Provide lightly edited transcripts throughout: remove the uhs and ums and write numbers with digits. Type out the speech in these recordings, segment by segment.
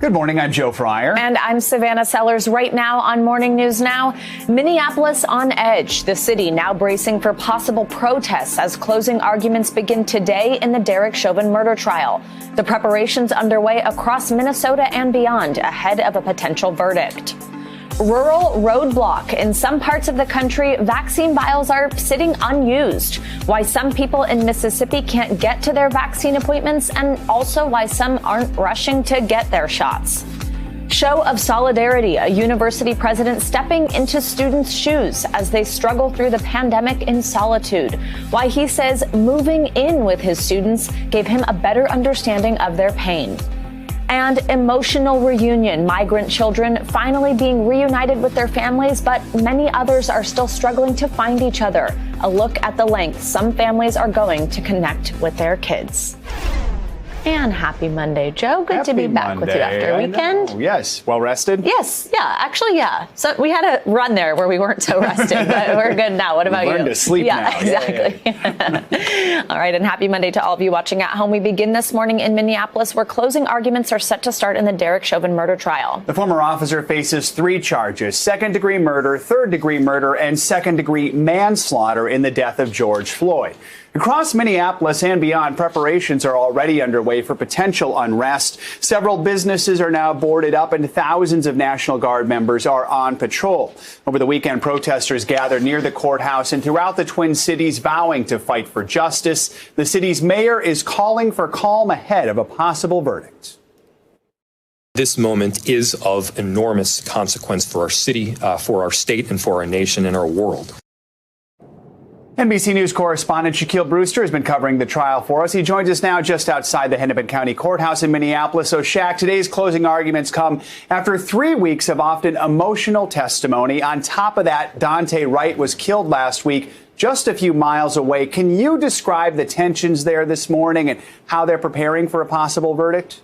Good morning, I'm Joe Fryer. And I'm Savannah Sellers. Right now on Morning News Now, Minneapolis on edge. The city now bracing for possible protests as closing arguments begin today in the Derek Chauvin murder trial. The preparations underway across Minnesota and beyond ahead of a potential verdict. Rural roadblock. In some parts of the country, vaccine vials are sitting unused. Why some people in Mississippi can't get to their vaccine appointments, and also why some aren't rushing to get their shots. Show of solidarity. A university president stepping into students' shoes as they struggle through the pandemic in solitude. Why he says moving in with his students gave him a better understanding of their pain. And emotional reunion. Migrant children finally being reunited with their families, but many others are still struggling to find each other. A look at the lengths some families are going to connect with their kids. And happy Monday, Joe. Good to be back with you after a weekend. Yes. Well rested? Yes. Yeah. Actually, yeah. So we had a run there where we weren't so rested, but we're good now. What about you? Learned to sleep now. Exactly. Yeah. All right. And happy Monday to all of you watching at home. We begin this morning in Minneapolis, where closing arguments are set to start in the Derek Chauvin murder trial. The former officer faces 3 charges: second-degree murder, third-degree murder, and second-degree manslaughter in the death of George Floyd. Across Minneapolis and beyond, preparations are already underway for potential unrest. Several businesses are now boarded up, and thousands of National Guard members are on patrol. Over the weekend, protesters gathered near the courthouse and throughout the Twin Cities, vowing to fight for justice. The city's mayor is calling for calm ahead of a possible verdict. This moment is of enormous consequence for our city, for our state, and for our nation and our world. NBC News correspondent Shaquille Brewster has been covering the trial for us. He joins us now just outside the Hennepin County Courthouse in Minneapolis. So, Shaq, today's closing arguments come after 3 weeks of often emotional testimony. On top of that, Daunte Wright was killed last week just a few miles away. Can you describe the tensions there this morning and how they're preparing for a possible verdict?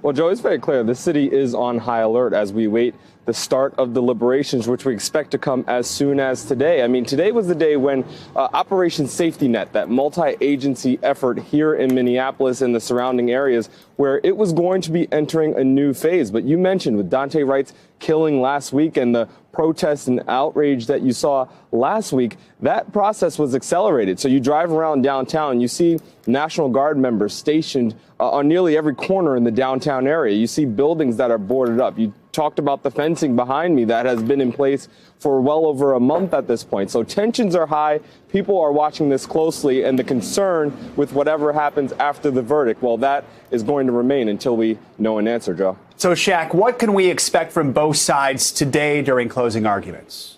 Well, Joe, it's very clear. The city is on high alert as we wait the start of deliberations, which we expect to come as soon as today. I mean, today was the day when Operation Safety Net, that multi-agency effort here in Minneapolis and the surrounding areas, where it was going to be entering a new phase. But you mentioned with Daunte Wright's killing last week and the protests and outrage that you saw last week, that process was accelerated. So you drive around downtown, you see National Guard members stationed on nearly every corner in the downtown area. You see buildings that are boarded up. You talked about the fencing behind me that has been in place for well over a month at this point. So tensions are high. People are watching this closely, and the concern with whatever happens after the verdict, well, that is going to remain until we know an answer, Joe. So, Shaq, what can we expect from both sides today during closing arguments?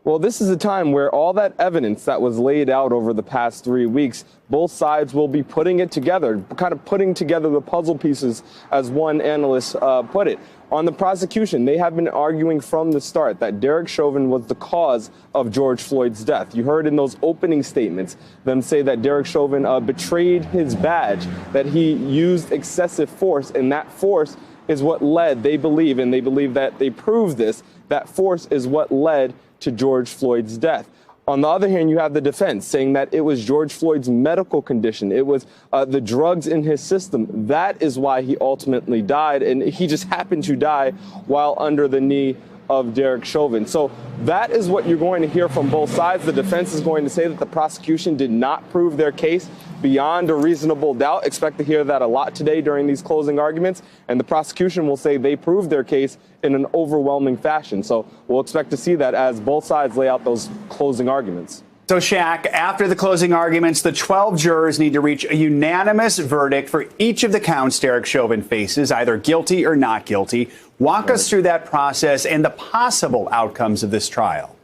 Well, this is a time where all that evidence that was laid out over the past 3 weeks, both sides will be putting it together, kind of putting together the puzzle pieces, as one analyst put it. On the prosecution, they have been arguing from the start that Derek Chauvin was the cause of George Floyd's death. You heard in those opening statements them say that Derek Chauvin betrayed his badge, that he used excessive force, and that force is what led, they believe, and they believe that they proved this, that force is what led to George Floyd's death. On the other hand, you have the defense saying that it was George Floyd's medical condition. It was the drugs in his system. That is why he ultimately died. And he just happened to die while under the knee of Derek Chauvin. So that is what you're going to hear from both sides. The defense is going to say that the prosecution did not prove their case beyond a reasonable doubt. Expect to hear that a lot today during these closing arguments. And the prosecution will say they proved their case in an overwhelming fashion. So we'll expect to see that as both sides lay out those closing arguments. So, Shaq, after the closing arguments, the 12 jurors need to reach a unanimous verdict for each of the counts Derek Chauvin faces, either guilty or not guilty. Walk us through that process and the possible outcomes of this trial.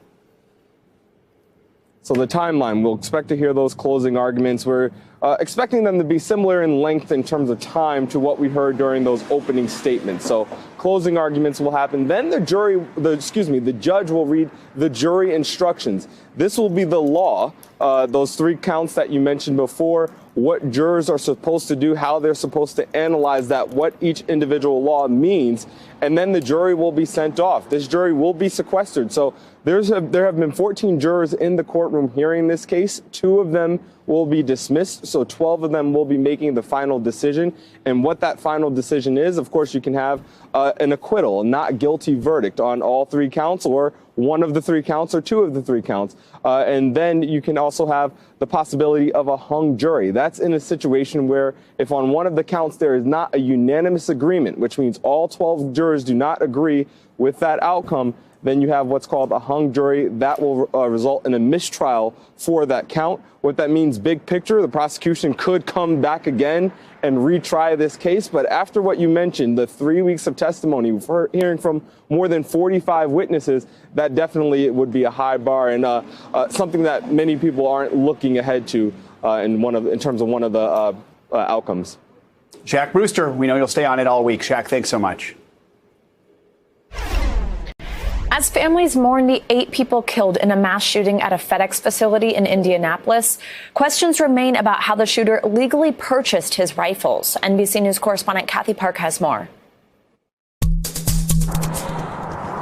So the timeline, we'll expect to hear those closing arguments. We're expecting them to be similar in length in terms of time to what we heard during those opening statements. So closing arguments will happen. Then the judge will read the jury instructions. This will be the law, those 3 counts that you mentioned before, what jurors are supposed to do, how they're supposed to analyze that, what each individual law means, and then the jury will be sent off. This jury will be sequestered. So There have been 14 jurors in the courtroom hearing this case. 2 of them will be dismissed, so 12 of them will be making the final decision. And what that final decision is, of course, you can have an acquittal, a not guilty verdict on all 3 counts, or 1 of the 3 counts, or 2 of the 3 counts. And then you can also have the possibility of a hung jury. That's in a situation where if on one of the counts there is not a unanimous agreement, which means all 12 jurors do not agree with that outcome, then you have what's called a hung jury. That will result in a mistrial for that count. What that means, big picture, the prosecution could come back again and retry this case. But after what you mentioned, the 3 weeks of testimony, we're hearing from more than 45 witnesses, that definitely would be a high bar and something that many people aren't looking ahead to in terms of one of the outcomes. Shaq Brewster, we know you'll stay on it all week. Shaq, thanks so much. As families mourn the 8 people killed in a mass shooting at a FedEx facility in Indianapolis, questions remain about how the shooter legally purchased his rifles. NBC News correspondent Kathy Park has more.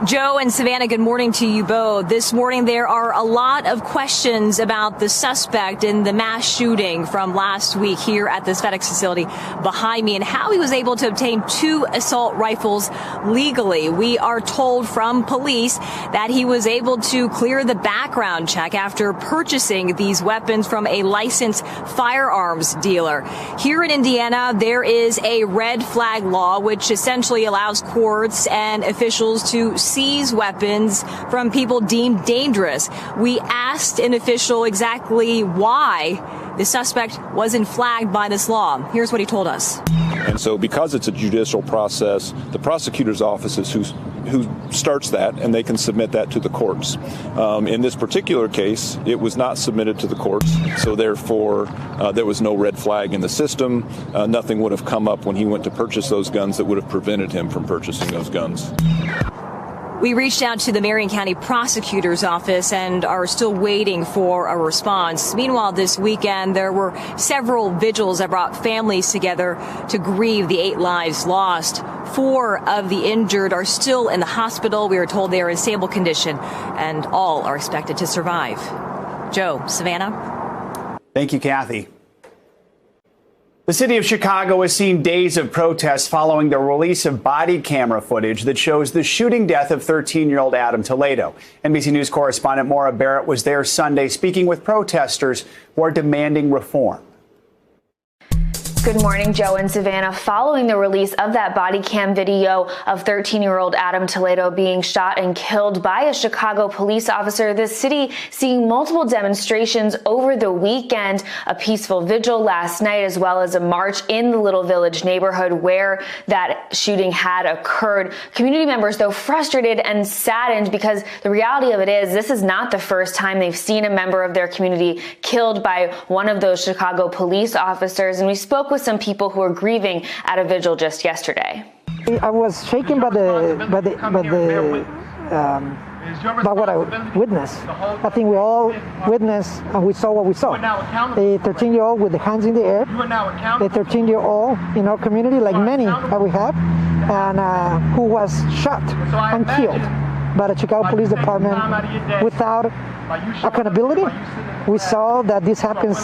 Joe and Savannah, good morning to you both. This morning, there are a lot of questions about the suspect in the mass shooting from last week here at this FedEx facility behind me and how he was able to obtain 2 assault rifles legally. We are told from police that he was able to clear the background check after purchasing these weapons from a licensed firearms dealer. Here in Indiana, there is a red flag law, which essentially allows courts and officials to seize weapons from people deemed dangerous. We asked an official exactly why the suspect wasn't flagged by this law. Here's what he told us. And so because it's a judicial process, the prosecutor's office is who starts that, and they can submit that to the courts. In this particular case, it was not submitted to the courts, so therefore there was no red flag in the system. Nothing would have come up when he went to purchase those guns that would have prevented him from purchasing those guns. We reached out to the Marion County Prosecutor's Office and are still waiting for a response. Meanwhile, this weekend, there were several vigils that brought families together to grieve the 8 lives lost. 4 of the injured are still in the hospital. We are told they are in stable condition, and all are expected to survive. Joe, Savannah. Thank you, Kathy. The city of Chicago has seen days of protests following the release of body camera footage that shows the shooting death of 13-year-old Adam Toledo. NBC News correspondent Maura Barrett was there Sunday speaking with protesters who are demanding reform. Good morning, Joe and Savannah. Following the release of that body cam video of 13-year-old Adam Toledo being shot and killed by a Chicago police officer, the city seeing multiple demonstrations over the weekend, a peaceful vigil last night, as well as a march in the Little Village neighborhood where that shooting had occurred. Community members, though, frustrated and saddened because the reality of it is this is not the first time they've seen a member of their community killed by one of those Chicago police officers. And we spoke with some people who are grieving at a vigil just yesterday. I was shaken by what I witnessed. I think we all witnessed and we saw what we saw. A 13-year-old with the hands in the air, a 13-year-old in our community, like many that we have, and who was shot and killed by the Chicago Police Department without accountability. We saw that this happens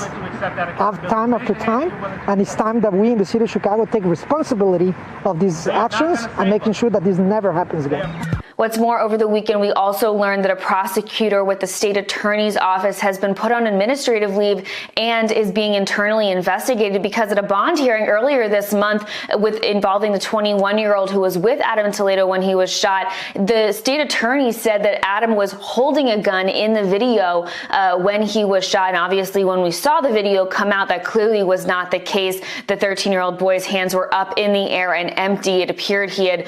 time after time, and it's time that we in the city of Chicago take responsibility of these actions and making sure that this never happens again. What's more, over the weekend, we also learned that a prosecutor with the state attorney's office has been put on administrative leave and is being internally investigated because at a bond hearing earlier this month involving the 21-year-old who was with Adam Toledo when he was shot, the state attorney said that Adam was holding a gun in the video when he was shot. And obviously, when we saw the video come out, that clearly was not the case. The 13-year-old boy's hands were up in the air and empty. It appeared he had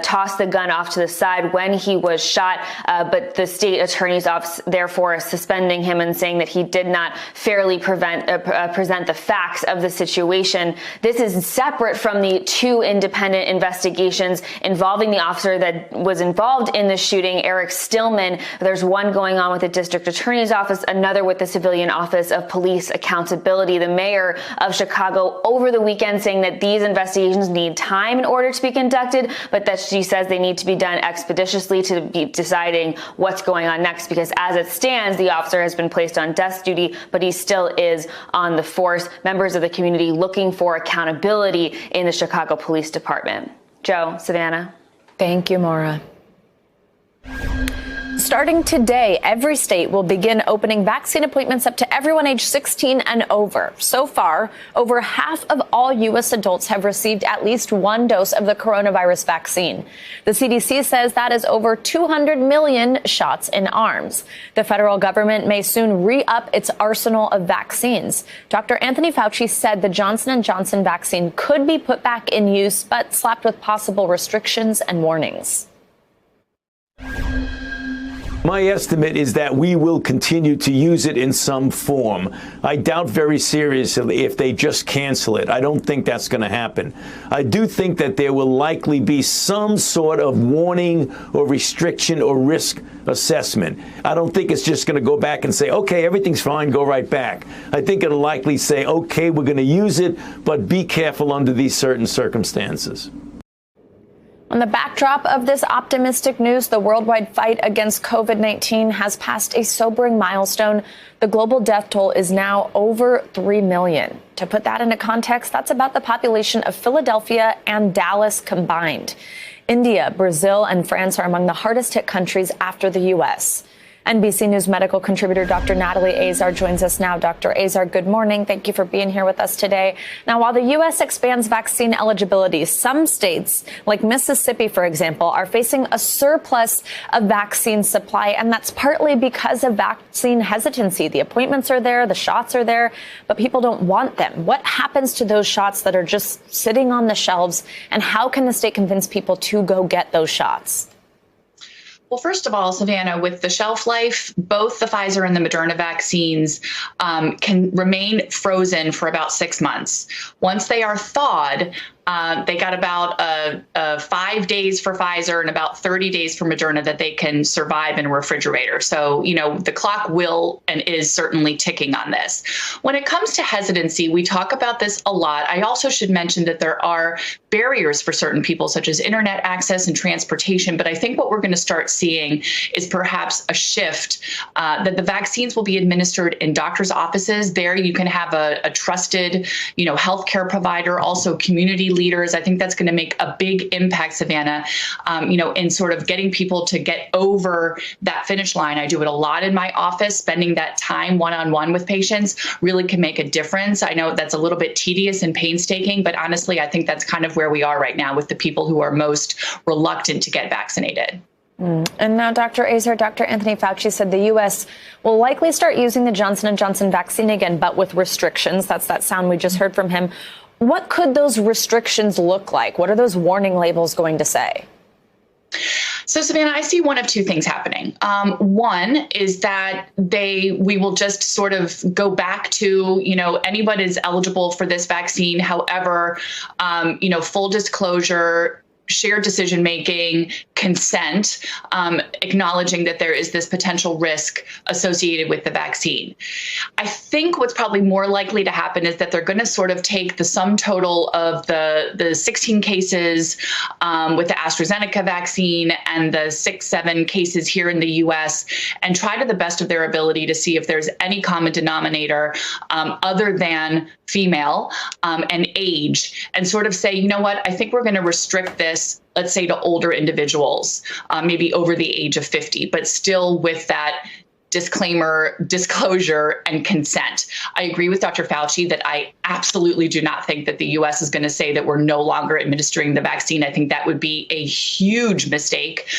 tossed the gun off to the side when he was shot, but the state attorney's office therefore is suspending him and saying that he did not fairly present the facts of the situation. This is separate from the 2 independent investigations involving the officer that was involved in the shooting, Eric Stillman. There's one going on with the district attorney's office, another with the Civilian Office of Police Accountability. The mayor of Chicago over the weekend saying that these investigations need time in order to be conducted, but that she says they need to be done expeditiously. expeditiously to be deciding what's going on next, because as it stands, the officer has been placed on desk duty, but he still is on the force. Members of the community looking for accountability in the Chicago Police Department. Joe, Savannah. Thank you, Maura. Starting today, every state will begin opening vaccine appointments up to everyone age 16 and over. So far, over half of all U.S. adults have received at least one dose of the coronavirus vaccine. The CDC says that is over 200 million shots in arms. The federal government may soon re-up its arsenal of vaccines. Dr. Anthony Fauci said the Johnson & Johnson vaccine could be put back in use, but slapped with possible restrictions and warnings. My estimate is that we will continue to use it in some form. I doubt very seriously if they just cancel it. I don't think that's going to happen. I do think that there will likely be some sort of warning or restriction or risk assessment. I don't think it's just going to go back and say, okay, everything's fine, go right back. I think it'll likely say, okay, we're going to use it, but be careful under these certain circumstances. On the backdrop of this optimistic news, the worldwide fight against COVID-19 has passed a sobering milestone. The global death toll is now over 3 million. To put that into context, that's about the population of Philadelphia and Dallas combined. India, Brazil, and France are among the hardest hit countries after the U.S. NBC News medical contributor Dr. Natalie Azar joins us now. Dr. Azar, good morning. Thank you for being here with us today. Now, while the U.S. expands vaccine eligibility, some states, like Mississippi, for example, are facing a surplus of vaccine supply, and that's partly because of vaccine hesitancy. The appointments are there, the shots are there, but people don't want them. What happens to those shots that are just sitting on the shelves, and how can the state convince people to go get those shots? Well, first of all, Savannah, with the shelf life, both the Pfizer and the Moderna vaccines can remain frozen for about 6 months. Once they are thawed, they got about 5 days for Pfizer and about 30 days for Moderna that they can survive in a refrigerator. So, you know, the clock will and is certainly ticking on this. When it comes to hesitancy, we talk about this a lot. I also should mention that there are barriers for certain people, such as internet access and transportation. But I think what we're going to start seeing is perhaps a shift that the vaccines will be administered in doctors' offices. There you can have a trusted, you know, healthcare provider, also community leaders. I think that's going to make a big impact, Savannah, you know, in sort of getting people to get over that finish line. I do it a lot in my office. Spending that time one-on-one with patients really can make a difference. I know that's a little bit tedious and painstaking, but honestly, I think that's kind of where we are right now with the people who are most reluctant to get vaccinated. And now, Dr. Azar, Dr. Anthony Fauci said the U.S. will likely start using the Johnson & Johnson vaccine again, but with restrictions. That's that sound we just heard from him. What could those restrictions look like? What are those warning labels going to say? So, Savannah, I see one of two things happening. One is that we will just sort of go back to, you know, anybody is eligible for this vaccine. However, you know, full disclosure, shared decision making, consent, acknowledging that there is this potential risk associated with the vaccine. I think what's probably more likely to happen is that they're going to sort of take the sum total of the 16 cases with the AstraZeneca vaccine and the 6-7 cases here in the U.S. and try to the best of their ability to see if there's any common denominator other than female and age, and sort of say, you know what, I think we're going to restrict this, let's say, to older individuals, maybe over the age of 50, but still with that disclaimer, disclosure, and consent. I agree with Dr. Fauci that I absolutely do not think that the U.S. is going to say that we're no longer administering the vaccine. I think that would be a huge mistake.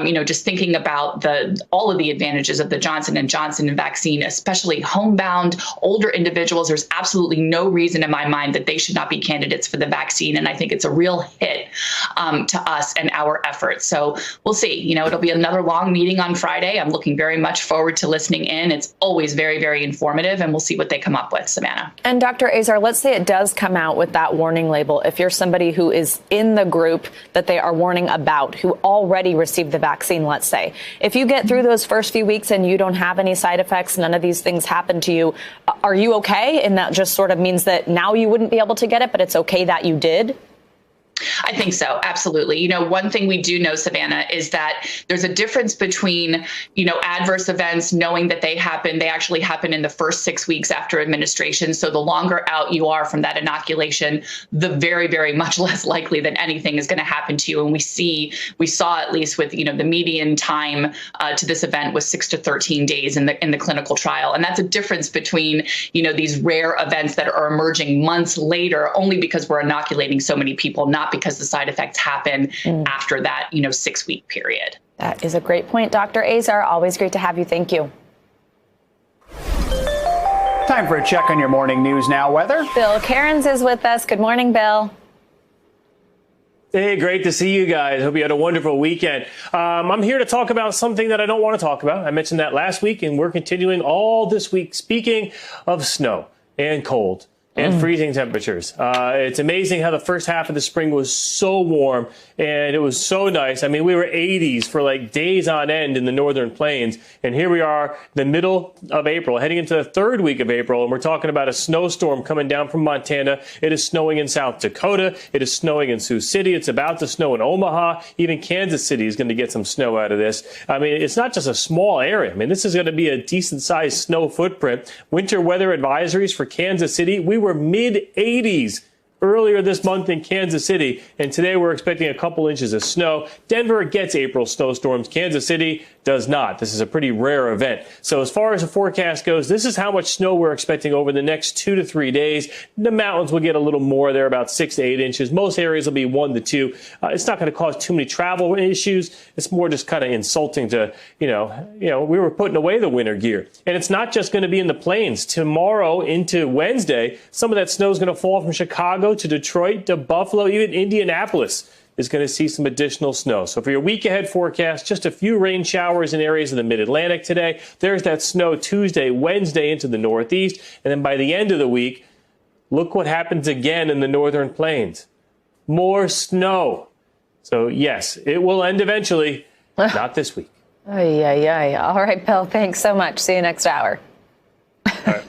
You know, just thinking about all of the advantages of the Johnson & Johnson vaccine, especially homebound, older individuals, there's absolutely no reason in my mind that they should not be candidates for the vaccine. And I think it's a real hit to us and our efforts. So we'll see. You know, it'll be another long meeting on Friday. I'm looking very much forward to listening in. It's always very, very informative, and we'll see what they come up with, Savannah. And Dr. Azar, let's say it does come out with that warning label. If you're somebody who is in the group that they are warning about, who already received the vaccine, let's say, if you get through those first few weeks and you don't have any side effects, none of these things happen to you, are you okay? And that just sort of means that now you wouldn't be able to get it, but it's okay that you did? I think so. Absolutely. One thing we do know, Savannah, is that there's a difference between, adverse events, knowing that they actually happen in the first 6 weeks after administration. So the longer out you are from that inoculation, the very, very much less likely that anything is going to happen to you. And we saw at least with, the median time to this event was 6 to 13 days in the clinical trial. And that's a difference between, these rare events that are emerging months later, only because we're inoculating so many people, not because the side effects happen after that, 6 week period. That is a great point, Dr. Azar. Always great to have you. Thank you. Time for a check on your morning news now weather. Bill Cairns is with us. Good morning, Bill. Hey, great to see you guys. Hope you had a wonderful weekend. I'm here to talk about something that I don't want to talk about. I mentioned that last week, and we're continuing all this week. Speaking of snow and cold and freezing temperatures. It's amazing how the first half of the spring was so warm and it was so nice. I mean, we were 80s for like days on end in the northern plains. And here we are, the middle of April, heading into the third week of April. And we're talking about a snowstorm coming down from Montana. It is snowing in South Dakota. It is snowing in Sioux City. It's about to snow in Omaha. Even Kansas City is going to get some snow out of this. I mean, it's not just a small area. I mean, this is going to be a decent sized snow footprint. Winter weather advisories for Kansas City. We were mid-80s earlier this month in Kansas City, and today we're expecting a couple inches of snow. Denver gets April snowstorms. Kansas City does not. This is a pretty rare event. So as far as the forecast goes, this is how much snow we're expecting over the next 2 to 3 days. The mountains will get a little more. They're about 6 to 8 inches. Most areas will be 1 to 2. It's not going to cause too many travel issues. It's more just kind of insulting to, we were putting away the winter gear. And it's not just going to be in the plains. Tomorrow into Wednesday, some of that snow is going to fall from Chicago to Detroit to Buffalo, even Indianapolis is going to see some additional snow. So for your week ahead forecast, just a few rain showers in areas of the mid-Atlantic today. There's that snow Tuesday, Wednesday into the Northeast. And then by the end of the week, look what happens again in the northern plains. More snow. So yes, it will end eventually, not this week. All right, Bill, thanks so much. See you next hour. All right.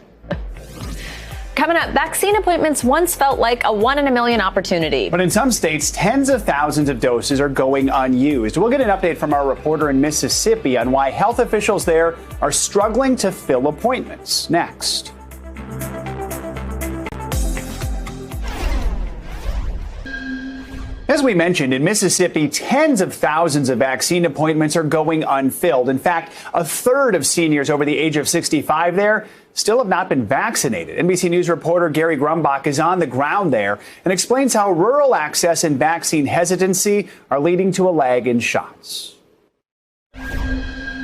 Coming up, vaccine appointments once felt like a 1 in a million opportunity. But in some states, tens of thousands of doses are going unused. We'll get an update from our reporter in Mississippi on why health officials there are struggling to fill appointments. Next. As we mentioned, in Mississippi, tens of thousands of vaccine appointments are going unfilled. In fact, a third of seniors over the age of 65 there still have not been vaccinated. NBC News reporter Gary Grumbach is on the ground there and explains how rural access and vaccine hesitancy are leading to a lag in shots.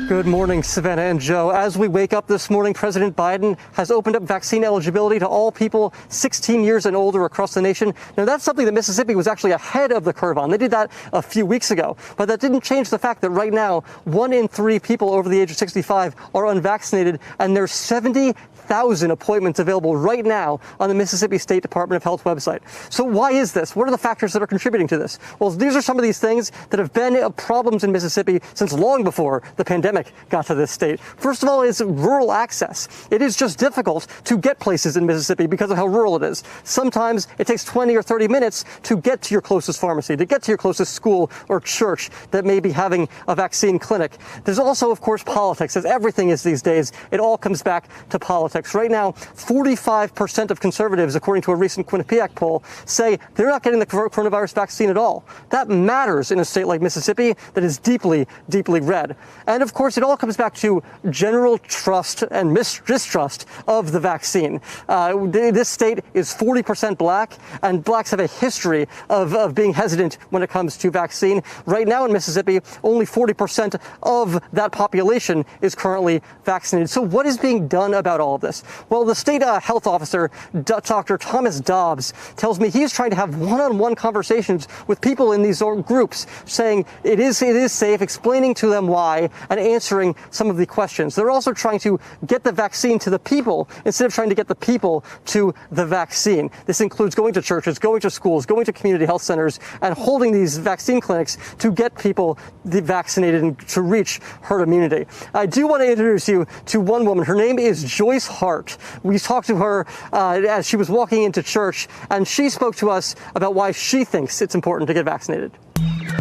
Good morning, Savannah and Joe. As we wake up this morning, President Biden has opened up vaccine eligibility to all people 16 years and older across the nation. Now, that's something that Mississippi was actually ahead of the curve on. They did that a few weeks ago, but that didn't change the fact that right now, 1 in 3 people over the age of 65 are unvaccinated, and there's 70,000 appointments available right now on the Mississippi State Department of Health website. So why is this? What are the factors that are contributing to this? Well, these are some of these things that have been problems in Mississippi since long before the pandemic got to this state. First of all, is rural access. It is just difficult to get places in Mississippi because of how rural it is. Sometimes it takes 20 or 30 minutes to get to your closest pharmacy, to get to your closest school or church that may be having a vaccine clinic. There's also, of course, politics. As everything is these days, it all comes back to politics. Right now, 45% of conservatives, according to a recent Quinnipiac poll, say they're not getting the coronavirus vaccine at all. That matters in a state like Mississippi that is deeply, deeply red. And of course, it all comes back to general trust and distrust of the vaccine. This state is 40% black, and blacks have a history of being hesitant when it comes to vaccine. Right now in Mississippi, only 40% of that population is currently vaccinated. So what is being done about all of this? Well, the state health officer, Dr. Thomas Dobbs, tells me he's trying to have one-on-one conversations with people in these groups, saying it is safe, explaining to them why, and answering some of the questions. They're also trying to get the vaccine to the people instead of trying to get the people to the vaccine. This includes going to churches, going to schools, going to community health centers, and holding these vaccine clinics to get people vaccinated and to reach herd immunity. I do want to introduce you to one woman. Her name is Joyce Hart. We talked to her as she was walking into church, and she spoke to us about why she thinks it's important to get vaccinated.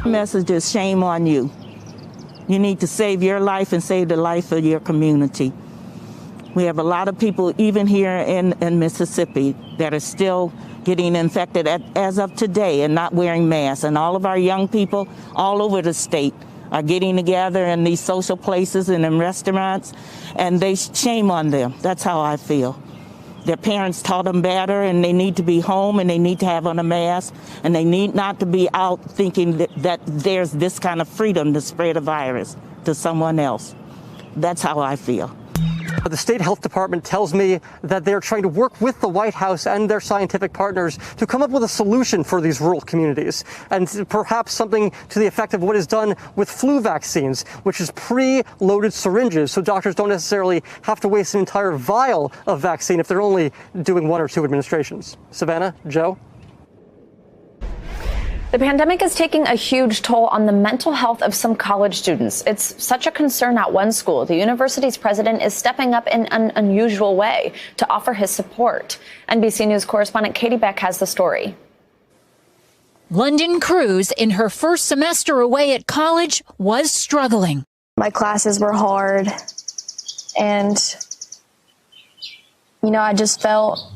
The message is shame on you. You need to save your life and save the life of your community. We have a lot of people, even here in Mississippi, that are still getting infected as of today and not wearing masks. And all of our young people all over the state are getting together in these social places and in restaurants, and they shame on them. That's how I feel. Their parents taught them better, and they need to be home, and they need to have on a mask, and they need not to be out thinking that there's this kind of freedom to spread a virus to someone else. That's how I feel. The state health department tells me that they're trying to work with the White House and their scientific partners to come up with a solution for these rural communities, and perhaps something to the effect of what is done with flu vaccines, which is pre-loaded syringes, so doctors don't necessarily have to waste an entire vial of vaccine if they're only doing 1 or 2 administrations. Savannah, Joe? The pandemic is taking a huge toll on the mental health of some college students. It's such a concern at one school. The university's president is stepping up in an unusual way to offer his support. NBC News correspondent Katie Beck has the story. London Cruz, in her first semester away at college, was struggling. My classes were hard, and, I just felt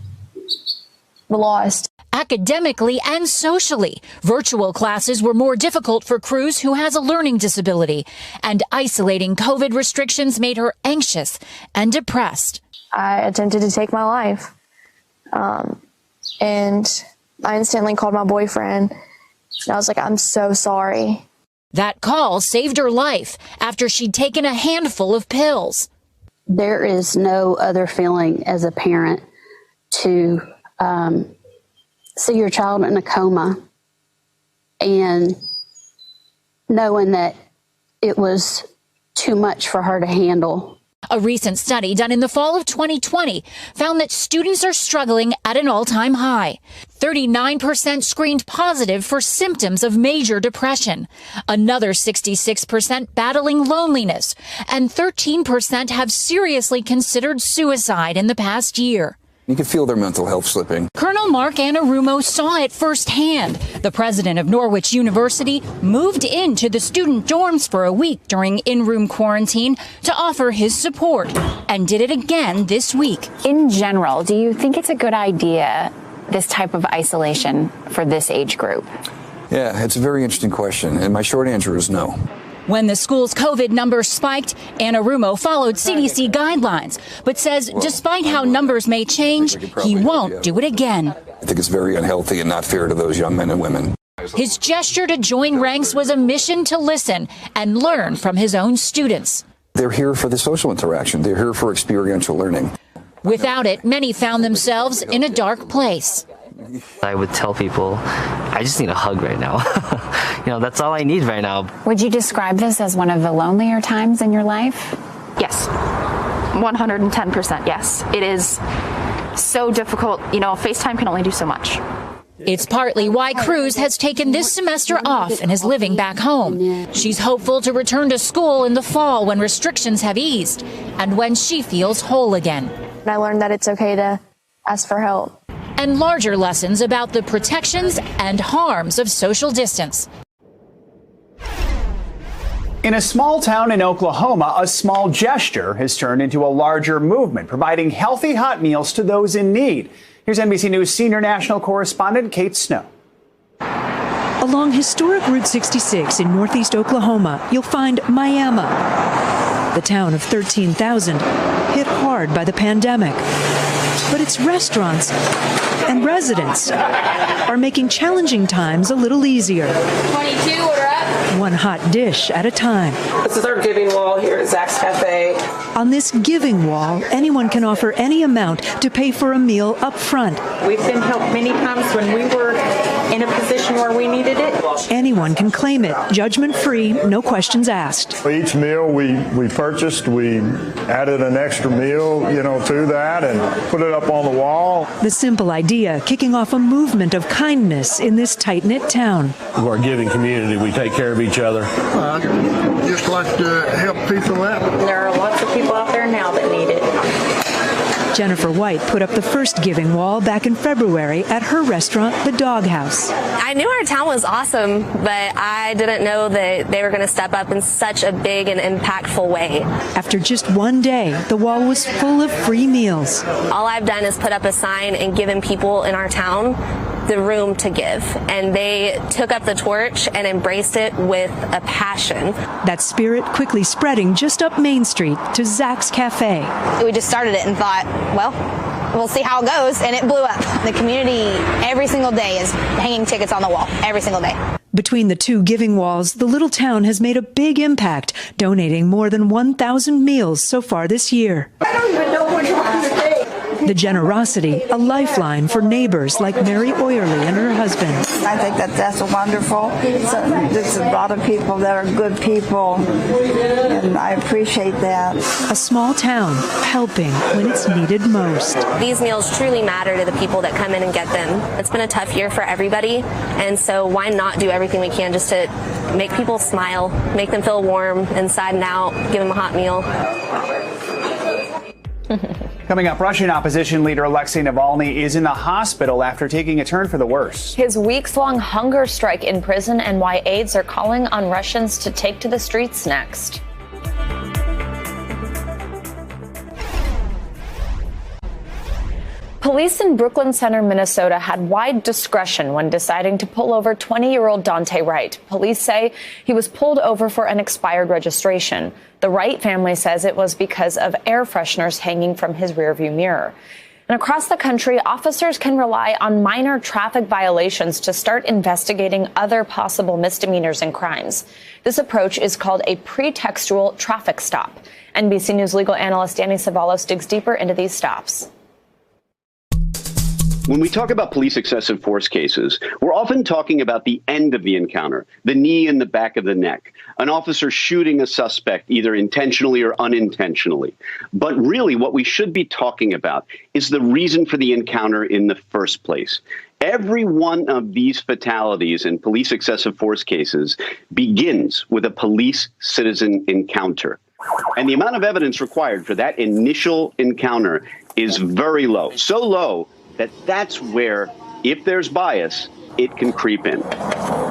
lost. Academically and socially, virtual classes were more difficult for Cruz, who has a learning disability, and isolating COVID restrictions made her anxious and depressed. I attempted to take my life, and I instantly called my boyfriend, and I was like, I'm so sorry. That call saved her life after she'd taken a handful of pills. There is no other feeling as a parent to see your child in a coma and knowing that it was too much for her to handle. A recent study done in the fall of 2020 found that students are struggling at an all-time high. 39% screened positive for symptoms of major depression. Another 66% battling loneliness. And 13% have seriously considered suicide in the past year. You can feel their mental health slipping. Colonel Mark Anarumo saw it firsthand. The president of Norwich University moved into the student dorms for a week during in-room quarantine to offer his support, and did it again this week. In general, do you think it's a good idea, this type of isolation for this age group? Yeah, it's a very interesting question, and my short answer is no. When the school's COVID numbers spiked, Anarumo followed CDC guidelines, but says despite how numbers may change, he won't do it again. I think it's very unhealthy and not fair to those young men and women. His gesture to join ranks was a mission to listen and learn from his own students. They're here for the social interaction. They're here for experiential learning. Without it, many found themselves in a dark place. I would tell people, I just need a hug right now. That's all I need right now. Would you describe this as one of the lonelier times in your life? Yes, 110% yes. It is so difficult. FaceTime can only do so much. It's partly why Cruz has taken this semester off and is living back home. She's hopeful to return to school in the fall when restrictions have eased and when she feels whole again. I learned that it's okay to ask for help. And larger lessons about the protections and harms of social distance. In a small town in Oklahoma, a small gesture has turned into a larger movement, providing healthy hot meals to those in need. Here's NBC News senior national correspondent Kate Snow. Along historic Route 66 in northeast Oklahoma, you'll find Miami, the town of 13,000, hit hard by the pandemic. But its restaurants and residents are making challenging times a little easier. 22, order up. One hot dish at a time. This is our giving wall here at Zach's Cafe. On this giving wall, anyone can offer any amount to pay for a meal up front. We've been helped many times when we were in a position where we needed it. Anyone can claim it, judgment-free, no questions asked. Each meal we purchased, we added an extra meal, to that and put it up on the wall. The simple idea kicking off a movement of kindness in this tight-knit town. We're a giving community. We take care of each other. I just like to help people out. There are lots of people out there now that need it. Jennifer White put up the first giving wall back in February at her restaurant, The Dog House. I knew our town was awesome, but I didn't know that they were going to step up in such a big and impactful way. After just one day, the wall was full of free meals. All I've done is put up a sign and given people in our town the room to give, and they took up the torch and embraced it with a passion. That spirit quickly spreading just up Main Street to Zach's Cafe. We just started it and thought, well, we'll see how it goes, and it blew up. The community every single day is hanging tickets on the wall, every single day. Between the two giving walls, the little town has made a big impact, donating more than 1,000 meals so far this year. I don't even know which one to take. The generosity, a lifeline for neighbors like Mary Oyerly and her husband. I think that's wonderful. There's a lot of people that are good people, and I appreciate that. A small town helping when it's needed most. These meals truly matter to the people that come in and get them. It's been a tough year for everybody, and so why not do everything we can just to make people smile, make them feel warm inside and out, give them a hot meal. Coming up, Russian opposition leader Alexei Navalny is in the hospital after taking a turn for the worse. His weeks-long hunger strike in prison and why aides are calling on Russians to take to the streets next. Police in Brooklyn Center, Minnesota had wide discretion when deciding to pull over 20-year-old Dante Wright. Police say he was pulled over for an expired registration. The Wright family says it was because of air fresheners hanging from his rearview mirror. And across the country, officers can rely on minor traffic violations to start investigating other possible misdemeanors and crimes. This approach is called a pretextual traffic stop. NBC News legal analyst Danny Savalos digs deeper into these stops. When we talk about police excessive force cases, we're often talking about the end of the encounter, the knee in the back of the neck, an officer shooting a suspect either intentionally or unintentionally. But really what we should be talking about is the reason for the encounter in the first place. Every one of these fatalities in police excessive force cases begins with a police-citizen encounter. And the amount of evidence required for that initial encounter is very low, so low that's where, if there's bias, it can creep in.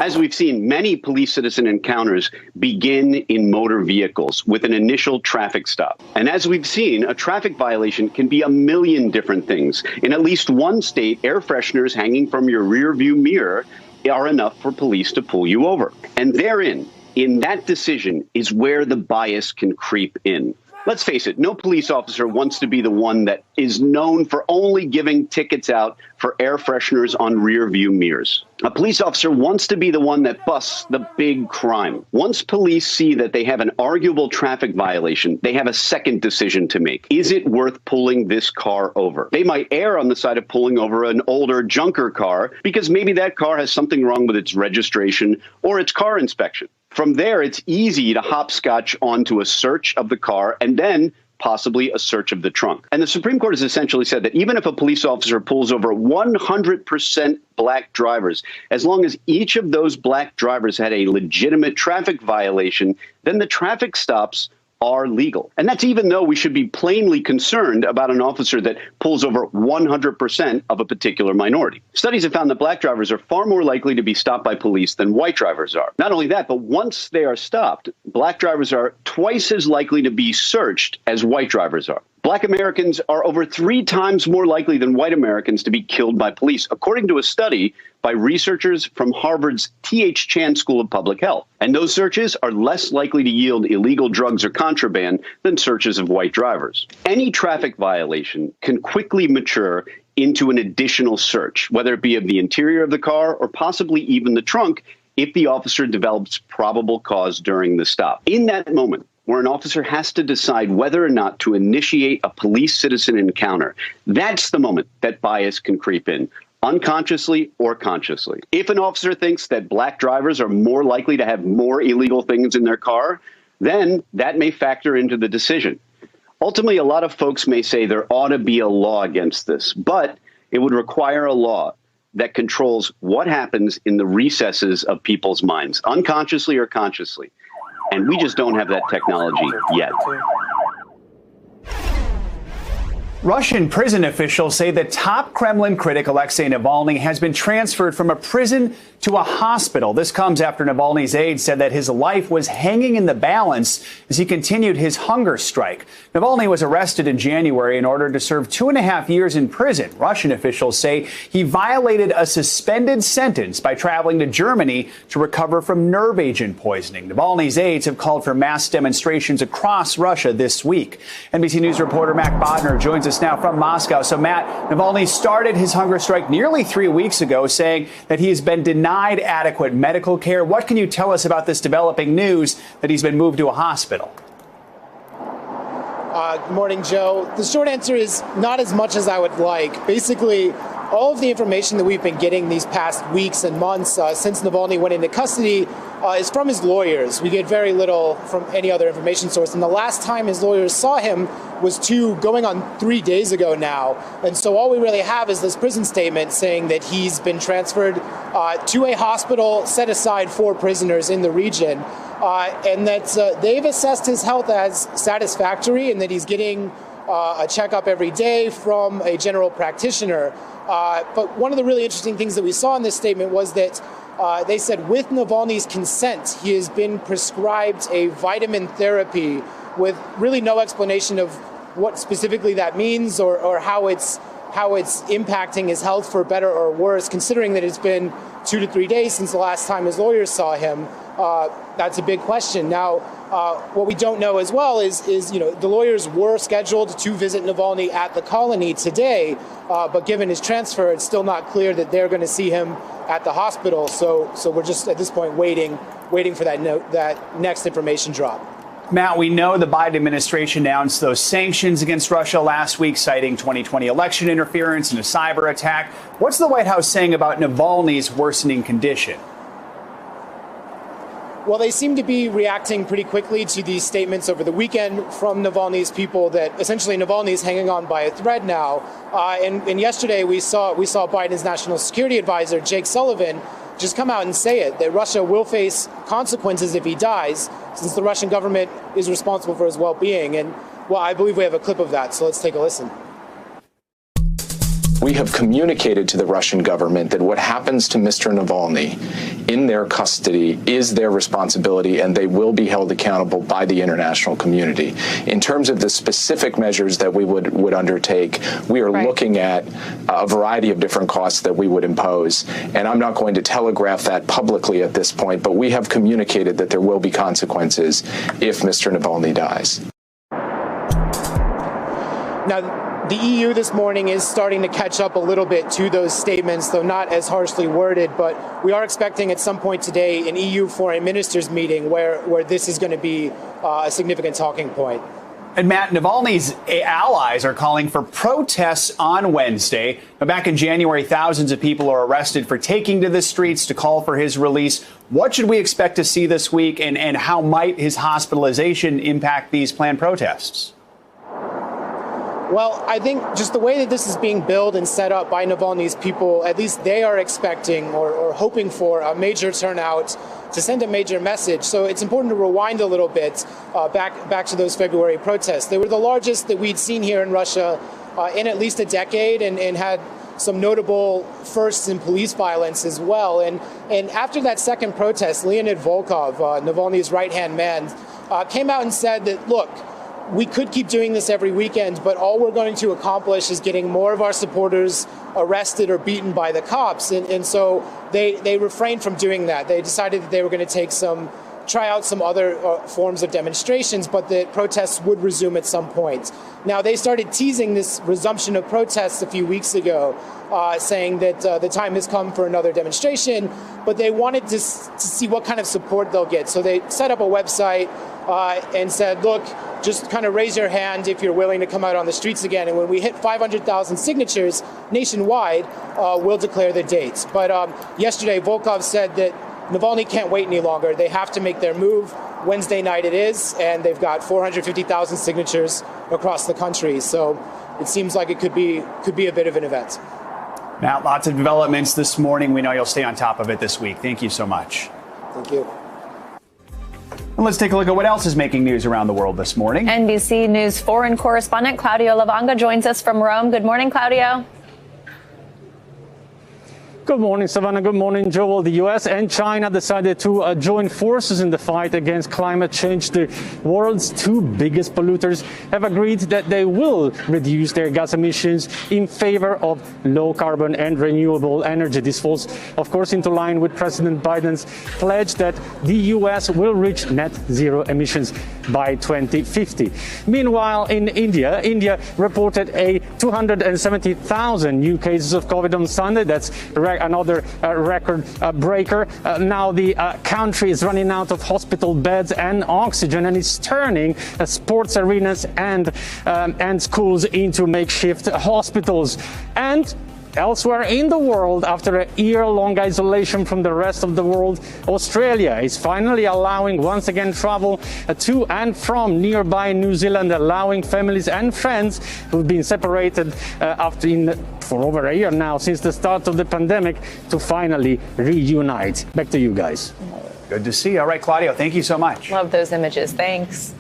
As we've seen, many police-citizen encounters begin in motor vehicles with an initial traffic stop. And as we've seen, a traffic violation can be a million different things. In at least one state, air fresheners hanging from your rearview mirror are enough for police to pull you over. And therein, in that decision, is where the bias can creep in. Let's face it, no police officer wants to be the one that is known for only giving tickets out for air fresheners on rear view mirrors. A police officer wants to be the one that busts the big crime. Once police see that they have an arguable traffic violation, they have a second decision to make. Is it worth pulling this car over? They might err on the side of pulling over an older junker car because maybe that car has something wrong with its registration or its car inspection. From there, it's easy to hopscotch onto a search of the car and then possibly a search of the trunk. And the Supreme Court has essentially said that even if a police officer pulls over 100% black drivers, as long as each of those black drivers had a legitimate traffic violation, then the traffic stops are legal. And that's even though we should be plainly concerned about an officer that pulls over 100% of a particular minority. Studies have found that black drivers are far more likely to be stopped by police than white drivers are. Not only that, but once they are stopped, black drivers are twice as likely to be searched as white drivers are. Black Americans are over 3 times more likely than white Americans to be killed by police, according to a study by researchers from Harvard's T.H. Chan School of Public Health. And those searches are less likely to yield illegal drugs or contraband than searches of white drivers. Any traffic violation can quickly mature into an additional search, whether it be of the interior of the car or possibly even the trunk, if the officer develops probable cause during the stop. In that moment, where an officer has to decide whether or not to initiate a police-citizen encounter, that's the moment that bias can creep in. unconsciously or consciously. If an officer thinks that black drivers are more likely to have more illegal things in their car, then that may factor into the decision. Ultimately, a lot of folks may say there ought to be a law against this, but it would require a law that controls what happens in the recesses of people's minds, unconsciously or consciously. And we just don't have that technology yet. Russian prison officials say that top Kremlin critic Alexei Navalny has been transferred from a prison to a hospital. This comes after Navalny's aide said that his life was hanging in the balance as he continued his hunger strike. Navalny was arrested in January in order to serve 2.5 years in prison. Russian officials say he violated a suspended sentence by traveling to Germany to recover from nerve agent poisoning. Navalny's aides have called for mass demonstrations across Russia this week. NBC News reporter Matt Bodner joins us now from Moscow. So, Matt, Navalny started his hunger strike nearly 3 weeks ago, saying that he has been denied adequate medical care. What can you tell us about this developing news that he's been moved to a hospital? Good morning, Joe. The short answer is not as much as I would like. Basically, all of the information that we've been getting these past weeks and months since Navalny went into custody is from his lawyers. We get very little from any other information source. And the last time his lawyers saw him was going on 3 days ago now. And so all we really have is this prison statement saying that he's been transferred to a hospital set aside for prisoners in the region. And that they've assessed his health as satisfactory and that he's getting a checkup every day from a general practitioner. But one of the really interesting things that we saw in this statement was that they said with Navalny's consent, he has been prescribed a vitamin therapy with really no explanation of what specifically that means or how it's impacting his health for better or worse, considering that it's been 2 to 3 days since the last time his lawyers saw him. That's a big question. Now, what we don't know as well is the lawyers were scheduled to visit Navalny at the colony today, but given his transfer, it's still not clear that they're going to see him at the hospital. So we're just at this point waiting for that next information drop. Matt, we know the Biden administration announced those sanctions against Russia last week, citing 2020 election interference and a cyber attack. What's the White House saying about Navalny's worsening condition? Well, they seem to be reacting pretty quickly to these statements over the weekend from Navalny's people that essentially Navalny is hanging on by a thread now. And yesterday we saw Biden's national security advisor, Jake Sullivan, just come out and say it, that Russia will face consequences if he dies, since the Russian government is responsible for his well-being. And, well, I believe we have a clip of that, so let's take a listen. We have communicated to the Russian government that what happens to Mr. Navalny in their custody is their responsibility, and they will be held accountable by the international community. In terms of the specific measures that we would undertake, we are looking at a variety of different costs that we would impose. And I'm not going to telegraph that publicly at this point, but we have communicated that there will be consequences if Mr. Navalny dies. Now, the EU this morning is starting to catch up a little bit to those statements, though not as harshly worded. But we are expecting at some point today an EU foreign ministers meeting where this is going to be a significant talking point. And Matt, Navalny's allies are calling for protests on Wednesday. Now, back in January, thousands of people are arrested for taking to the streets to call for his release. What should we expect to see this week, and how might his hospitalization impact these planned protests? Well, I think just the way that this is being billed and set up by Navalny's people, at least they are expecting or hoping for a major turnout to send a major message. So it's important to rewind a little bit back to those February protests. They were the largest that we'd seen here in Russia in at least a decade and had some notable firsts in police violence as well. And after that second protest, Leonid Volkov, Navalny's right-hand man, came out and said that, look, we could keep doing this every weekend, but all we're going to accomplish is getting more of our supporters arrested or beaten by the cops. And so they refrained from doing that. They decided that they were going to try out some other forms of demonstrations, but that protests would resume at some point. Now, they started teasing this resumption of protests a few weeks ago, saying that the time has come for another demonstration, but they wanted to see what kind of support they'll get. So they set up a website and said, look, just kind of raise your hand if you're willing to come out on the streets again. And when we hit 500,000 signatures nationwide, we'll declare the dates. But yesterday, Volkov said that Navalny can't wait any longer. They have to make their move. Wednesday night it is, and they've got 450,000 signatures across the country. So it seems like it could be a bit of an event. Now, lots of developments this morning. We know you'll stay on top of it this week. Thank you so much. Thank you. And let's take a look at what else is making news around the world this morning. NBC News foreign correspondent Claudio Lavanga joins us from Rome. Good morning, Claudio. Good morning, Savannah. Good morning, Joel. The U.S. and China decided to join forces in the fight against climate change. The world's two biggest polluters have agreed that they will reduce their gas emissions in favor of low carbon and renewable energy. This falls, of course, into line with President Biden's pledge that the U.S. will reach net zero emissions by 2050. Meanwhile, in India reported a 270,000 new cases of COVID on Sunday. That's another record breaker. Now the country is running out of hospital beds and oxygen, and is turning sports arenas and schools into makeshift hospitals. And elsewhere in the world, after a year-long isolation from the rest of the world, Australia is finally allowing once again travel to and from nearby New Zealand, allowing families and friends who've been separated for over a year now since the start of the pandemic to finally reunite. Back to you guys. Good to see you. All right, Claudio, thank you so much. Love those images. Thanks.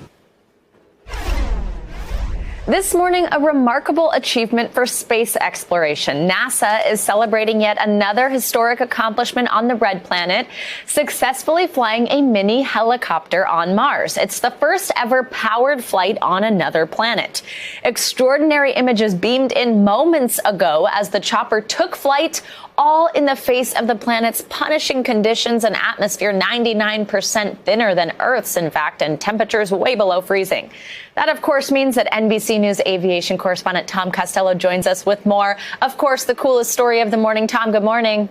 This morning, a remarkable achievement for space exploration. NASA is celebrating yet another historic accomplishment on the Red Planet, successfully flying a mini helicopter on Mars. It's the first ever powered flight on another planet. Extraordinary images beamed in moments ago as the chopper took flight, all in the face of the planet's punishing conditions, an atmosphere 99% thinner than Earth's, in fact, and temperatures way below freezing. That, of course, means that NBC News aviation correspondent Tom Costello joins us with more. Of course, the coolest story of the morning. Tom, good morning.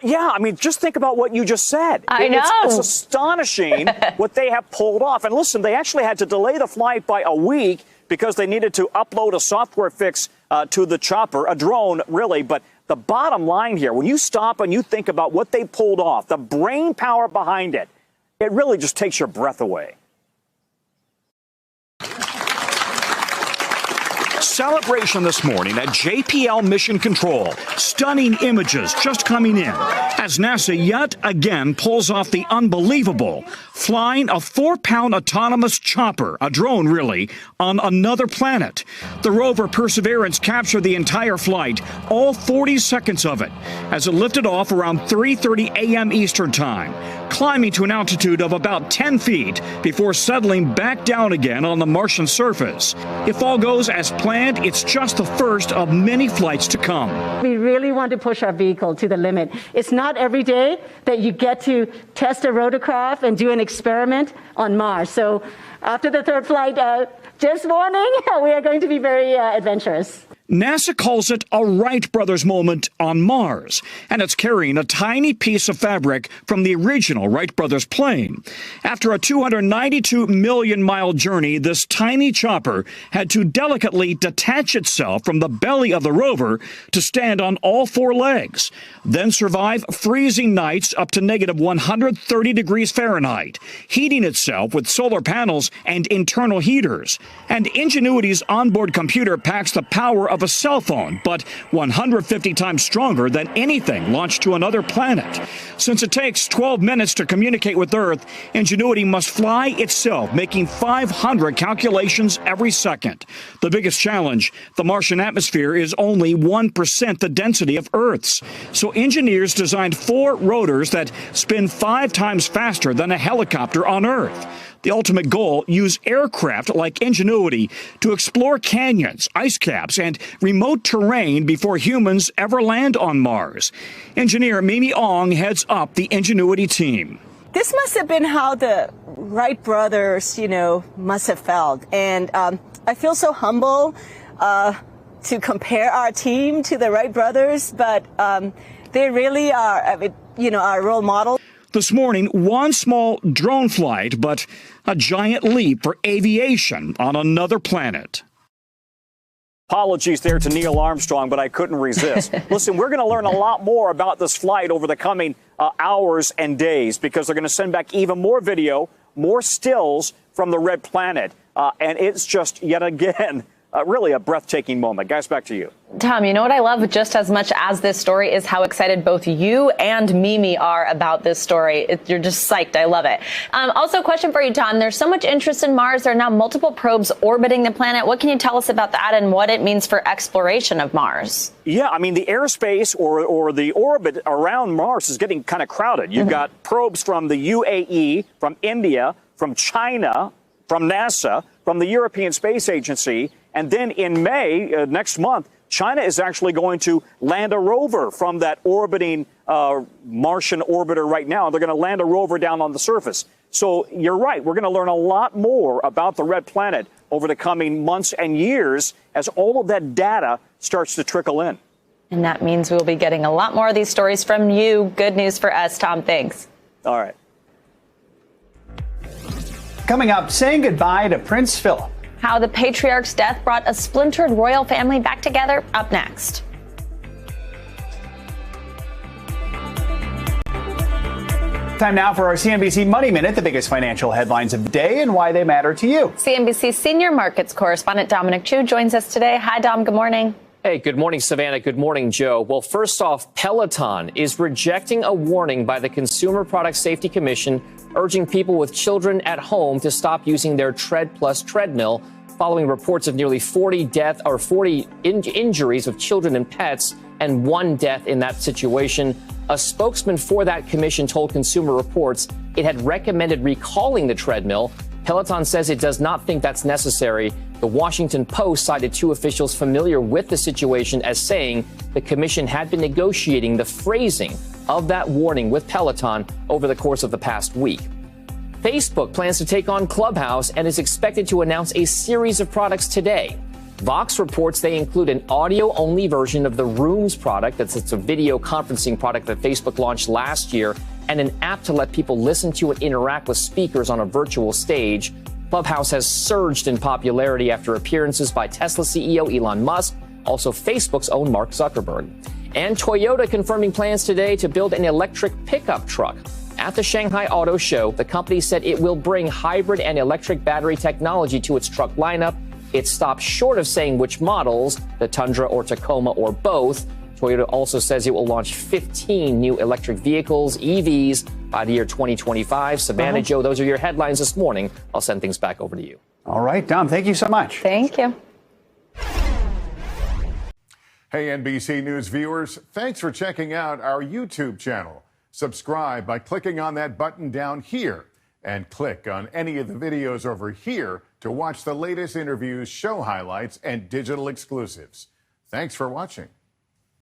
Yeah, I mean, just think about what you just said. I know. It's astonishing what they have pulled off. And listen, they actually had to delay the flight by a week because they needed to upload a software fix to the chopper, a drone, really. But the bottom line here, when you stop and you think about what they pulled off, the brain power behind it, it really just takes your breath away. Celebration this morning at JPL Mission Control. Stunning images just coming in as NASA yet again pulls off the unbelievable, flying a 4-pound autonomous chopper, a drone really, on another planet. The rover Perseverance captured the entire flight, all 40 seconds of it, as it lifted off around 3:30 a.m. Eastern Time, climbing to an altitude of about 10 feet before settling back down again on the Martian surface. If all goes as planned, it's just the first of many flights to come. We really want to push our vehicle to the limit. It's not every day that you get to test a rotorcraft and do an experiment on Mars. So after the third flight, just warning, we are going to be very adventurous. NASA calls it a Wright brothers moment on Mars, and it's carrying a tiny piece of fabric from the original Wright brothers plane. After a 292 million mile journey, this tiny chopper had to delicately detach itself from the belly of the rover to stand on all 4 legs, then survive freezing nights up to negative 130 degrees Fahrenheit, heating itself with solar panels and internal heaters. And Ingenuity's onboard computer packs the power of a cell phone, but 150 times stronger than anything launched to another planet. Since it takes 12 minutes to communicate with Earth, Ingenuity must fly itself, making 500 calculations every second. The biggest challenge, the Martian atmosphere is only 1% the density of Earth's. So engineers designed 4 rotors that spin 5 times faster than a helicopter on Earth. The ultimate goal, use aircraft like Ingenuity to explore canyons, ice caps, and remote terrain before humans ever land on Mars. Engineer Mimi Ong heads up the Ingenuity team. This must have been how the Wright brothers, must have felt. And I feel so humble to compare our team to the Wright brothers, but they really are, our role model. This morning, one small drone flight, but a giant leap for aviation on another planet. Apologies there to Neil Armstrong, but I couldn't resist. Listen, we're going to learn a lot more about this flight over the coming hours and days, because they're going to send back even more video, more stills from the Red Planet. And it's just, yet again, really a breathtaking moment. Guys, back to you. Tom, you know what I love just as much as this story is how excited both you and Mimi are about this story. You're just psyched. I love it. Also, question for you, Tom. There's so much interest in Mars. There are now multiple probes orbiting the planet. What can you tell us about that and what it means for exploration of Mars? Yeah, I mean, the airspace or the orbit around Mars is getting kind of crowded. You've got probes from the UAE, from India, from China, from NASA, from the European Space Agency. And then in May, next month, China is actually going to land a rover from that orbiting Martian orbiter right now. They're going to land a rover down on the surface. So you're right. We're going to learn a lot more about the Red Planet over the coming months and years as all of that data starts to trickle in. And that means we'll be getting a lot more of these stories from you. Good news for us, Tom. Thanks. All right. Coming up, saying goodbye to Prince Philip. How the patriarch's death brought a splintered royal family back together, up next. Time now for our CNBC Money Minute, the biggest financial headlines of the day and why they matter to you. CNBC senior markets correspondent Dominic Chu joins us today. Hi, Dom. Good morning. Hey, good morning, Savannah. Good morning, Joe. Well, first off, Peloton is rejecting a warning by the Consumer Product Safety Commission urging people with children at home to stop using their Tread Plus treadmill following reports of nearly 40 injuries of children and pets and one death in that situation. A spokesman for that commission told Consumer Reports it had recommended recalling the treadmill. Peloton says it does not think that's necessary. The Washington Post cited two officials familiar with the situation as saying the commission had been negotiating the phrasing of that warning with Peloton over the course of the past week. Facebook plans to take on Clubhouse and is expected to announce a series of products today. Vox reports they include an audio-only version of the Rooms product. It's a video conferencing product that Facebook launched last year, and an app to let people listen to and interact with speakers on a virtual stage. Clubhouse has surged in popularity after appearances by Tesla CEO Elon Musk, also Facebook's own Mark Zuckerberg. And Toyota confirming plans today to build an electric pickup truck. At the Shanghai Auto Show, the company said it will bring hybrid and electric battery technology to its truck lineup. It stopped short of saying which models, the Tundra or Tacoma or both. Toyota also says it will launch 15 new electric vehicles, EVs, by the year 2025. Savannah, Joe, those are your headlines this morning. I'll send things back over to you. All right, Dom, thank you so much. Thank you. Hey, NBC News viewers, thanks for checking out our YouTube channel. Subscribe by clicking on that button down here and click on any of the videos over here to watch the latest interviews, show highlights, and digital exclusives. Thanks for watching.